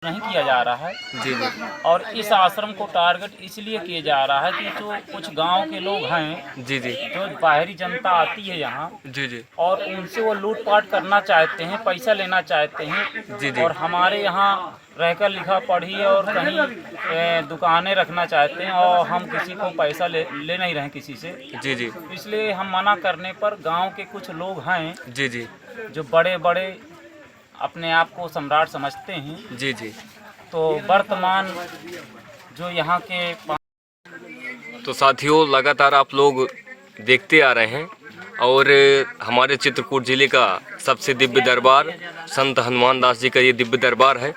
नहीं किया जा रहा है। जी जी और इस आश्रम को टारगेट इसलिए किया जा रहा है कि जो कुछ गांव के लोग हैं, जी जी जो बाहरी जनता आती है यहाँ, जी जी और उनसे वो लूटपाट करना चाहते हैं, पैसा लेना चाहते हैं। जी जी और हमारे यहाँ रहकर लिखा पढ़ी और कहीं दुकानें रखना चाहते हैं, और हम किसी को पैसा ले नहीं रहे किसी से। जी जी इसलिए हम मना करने पर गांव के कुछ लोग हैं जी जी जो बड़े बड़े अपने आप को सम्राट समझते हैं। जी जी तो वर्तमान जो यहाँ के तो साथियों, लगातार आप लोग देखते आ रहे हैं और हमारे चित्रकूट जिले का सबसे दिव्य दरबार संत हनुमान दास जी का ये दिव्य दरबार है।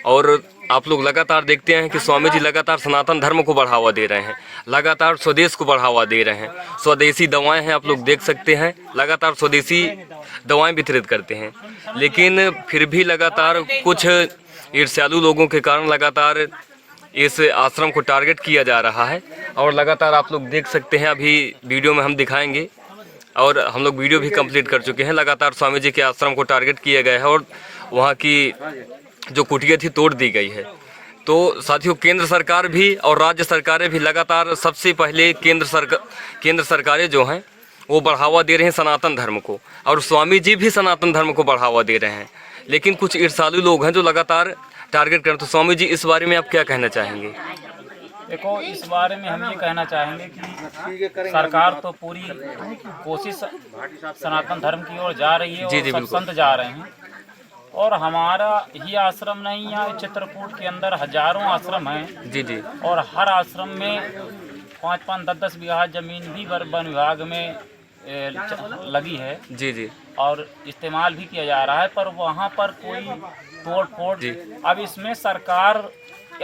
और आप लोग लगातार देखते हैं कि स्वामी जी लगातार सनातन धर्म को बढ़ावा दे रहे हैं, लगातार स्वदेश को बढ़ावा दे रहे हैं। स्वदेशी दवाएं हैं, आप लोग देख सकते हैं, लगातार स्वदेशी दवाएं वितरित करते हैं। लेकिन फिर भी लगातार कुछ ईर्ष्यालु लोगों के कारण लगातार इस आश्रम को टारगेट किया जा रहा है। और लगातार आप लोग देख सकते हैं, अभी वीडियो में हम दिखाएंगे और हम लोग वीडियो भी कंप्लीट कर चुके हैं। लगातार स्वामी जी के आश्रम को टारगेट किया गया है और वहाँ की जो कुटिया थी तोड़ दी गई है। तो साथियों, केंद्र सरकार भी और राज्य सरकारें भी लगातार, सबसे पहले केंद्र सरकारें जो हैं वो बढ़ावा दे रहे हैं सनातन धर्म को, और स्वामी जी भी सनातन धर्म को बढ़ावा दे रहे हैं। लेकिन कुछ ईर्ष्यालु लोग हैं जो लगातार टारगेट करें। तो स्वामी जी, इस बारे में आप क्या कहना चाहेंगे? देखो, इस बारे में हम ये कहना चाहेंगे कि सरकार तो पूरी कोशिश सनातन धर्म की ओर जा रही है, जी जी, और सब संत जा रहे हैं। और हमारा ही आश्रम नहीं, यहाँ चित्रकूट के अंदर हजारों आश्रम हैं। जी जी और हर आश्रम में 5-5, 10-10 बीघा जमीन भी वन विभाग में लगी है। जी जी और इस्तेमाल भी किया जा रहा है, पर वहाँ पर कोई तोड़ फोड़। अब इसमें सरकार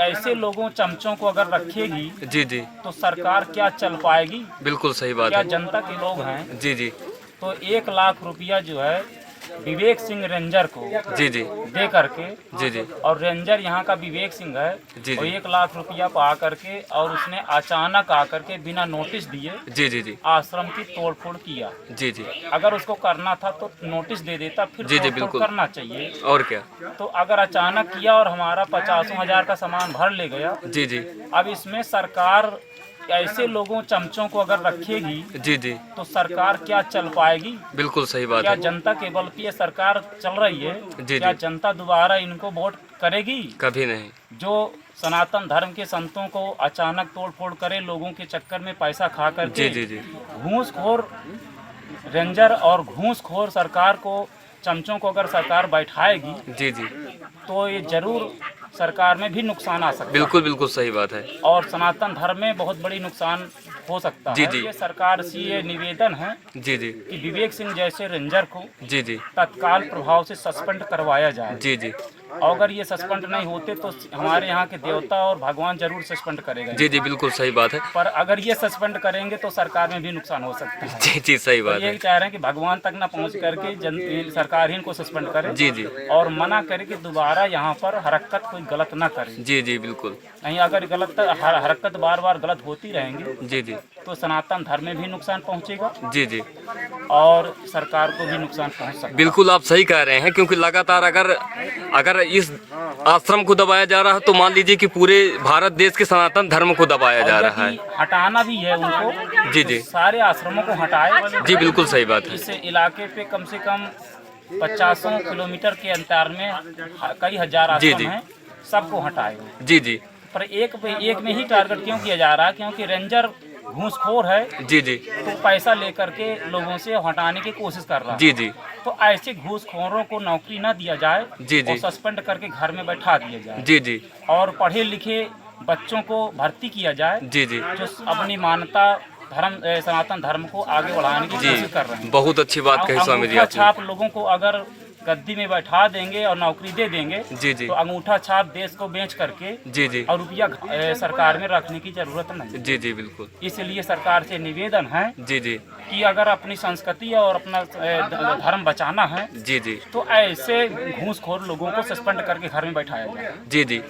ऐसे लोगों चमचों को अगर रखेगी जी जी तो सरकार क्या चल पाएगी? बिल्कुल सही बात क्या है। जनता के लोग हैं? जी जी तो 1 लाख रुपया जो है विवेक सिंह रेंजर को जी जी दे करके, जी जी और रेंजर यहाँ का विवेक सिंह है, जी और जी 1 लाख रुपया पा करके, और उसने अचानक आकर के बिना नोटिस दिए जी जी जी आश्रम की तोड़फोड़ किया। जी जी अगर उसको करना था तो नोटिस दे देता, फिर जी जी, तोड़फोड़ बिल्कुल करना चाहिए। और क्या। तो अगर अचानक किया और हमारा 50,000 का सामान भर ले गया, जी जी अब इसमें सरकार ऐसे लोगों चमचों को अगर रखेगी जी जी तो सरकार क्या चल पाएगी? बिल्कुल सही बात क्या है। जनता के बल पे ये सरकार चल रही है? जी क्या जी, जनता दोबारा इनको वोट करेगी? कभी नहीं। जो सनातन धर्म के संतों को अचानक तोड़फोड़ करे, लोगों के चक्कर में पैसा खा करके, जी जी जी घूसखोर रेंजर और घूसखोर सरकार को, चमचों को अगर सरकार बैठाएगी जी जी तो ये जरूर सरकार में भी नुकसान आ सकता है। बिल्कुल बिल्कुल सही बात है। और सनातन धर्म में बहुत बड़ी नुकसान हो सकता जी है। जी, ये सरकार से ये निवेदन है जी जी कि विवेक सिंह जैसे रेंजर को जी जी तत्काल प्रभाव से सस्पेंड करवाया जाए। जी जी और अगर ये सस्पेंड नहीं होते तो हमारे यहाँ के देवता और भगवान जरूर सस्पेंड करेगा। जी जी, बिल्कुल सही बात है। पर अगर ये सस्पेंड करेंगे तो सरकार में भी नुकसान हो सकता है। जी जी, सही तो बात ये है। चाह रहे हैं कि भगवान तक ना पहुँच करके सरकार ही इनको सस्पेंड करे। जी जी और मना करे कि दोबारा यहाँ पर हरकत कोई गलत ना करे। जी जी, बिल्कुल। नहीं, अगर गलत हरकत बार बार गलत होती रहेंगी जी जी तो सनातन धर्म में भी नुकसान पहुँचेगा जी जी, और सरकार को भी नुकसान पहुँच सकता है। बिल्कुल आप सही कह रहे हैं, क्योंकि लगातार अगर इस आश्रम को दबाया जा रहा है तो मान लीजिए कि पूरे भारत देश के सनातन धर्म को दबाया जा रहा है। हटाना भी है उनको। जी जी तो सारे आश्रमों को हटाए। जी, बिल्कुल सही बात है। इस इलाके पे कम से कम 50 किलोमीटर के अंतर में कई हजार जी आश्रम जी हैं, सबको हटाए। जी जी पर एक में ही टारगेट क्यों किया जा रहा है? क्योंकि रेंजर घूसखोर है, जी जी तो पैसा लेकर के लोगों से हटाने की कोशिश कर रहा है। जी जी तो ऐसे घूसखोरों को नौकरी न दिया जाए, जी जी और सस्पेंड करके घर में बैठा दिया जाए। जी जी और पढ़े लिखे बच्चों को भर्ती किया जाए, जी जी जो अपनी मान्यता धर्म सनातन धर्म को आगे बढ़ाने की जी, कोशिश कर रहे हैं। बहुत अच्छी बात कही स्वामी जी अंगूठा आपने। छाप लोगों को अगर गद्दी में बैठा देंगे और नौकरी दे देंगे, जी जी तो अंगूठा छाप देश को बेच करके जी जी और रुपया सरकार में रखने की जरूरत नहीं। जी जी, बिल्कुल। इसलिए सरकार से निवेदन है जी जी कि अगर अपनी संस्कृति और अपना धर्म बचाना है जी जी तो ऐसे घूसखोर लोगों को सस्पेंड करके घर में बैठाया जाए। जी जी,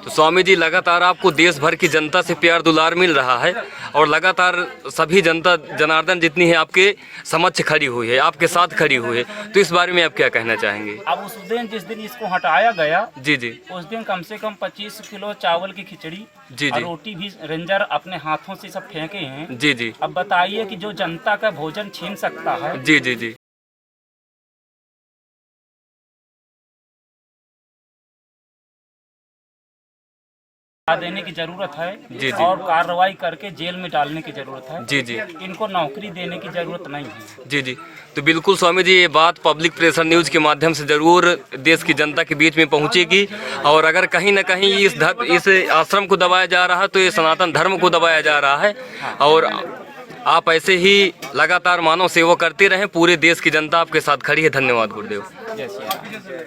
तो स्वामी जी लगातार आपको देश भर की जनता से प्यार दुलार मिल रहा है और लगातार सभी जनता जनार्दन जितनी है आपके समक्ष खड़ी हुई है, आपके साथ खड़ी हुई है, तो इस बारे में आप क्या कहना चाहेंगे? अब उस दिन जिस दिन इसको हटाया गया, जी जी उस दिन कम से कम 25 किलो चावल की खिचड़ी जी और जी रोटी भी रेंजर अपने हाथों से सब फेंके हैं। जी जी अब बताइए कि जो जनता का भोजन छीन सकता है। जी जी जी देने की जरूरत है जी जी और कार्रवाई करके जेल में डालने की जरूरत है। जी जी इनको नौकरी देने की जरूरत नहीं है। जी जी तो बिल्कुल स्वामी जी, ये बात पब्लिक प्रेशर न्यूज़ के माध्यम से ज़रूर देश की जनता के बीच में पहुंचेगी। और अगर कहीं ना कहीं इस आश्रम को दबाया जा रहा है तो ये सनातन धर्म को दबाया जा रहा है। और आप ऐसे ही लगातार मानव सेवा करते रहें, पूरे देश की जनता आपके साथ खड़ी है। धन्यवाद गुरुदेव। जय श्री राम।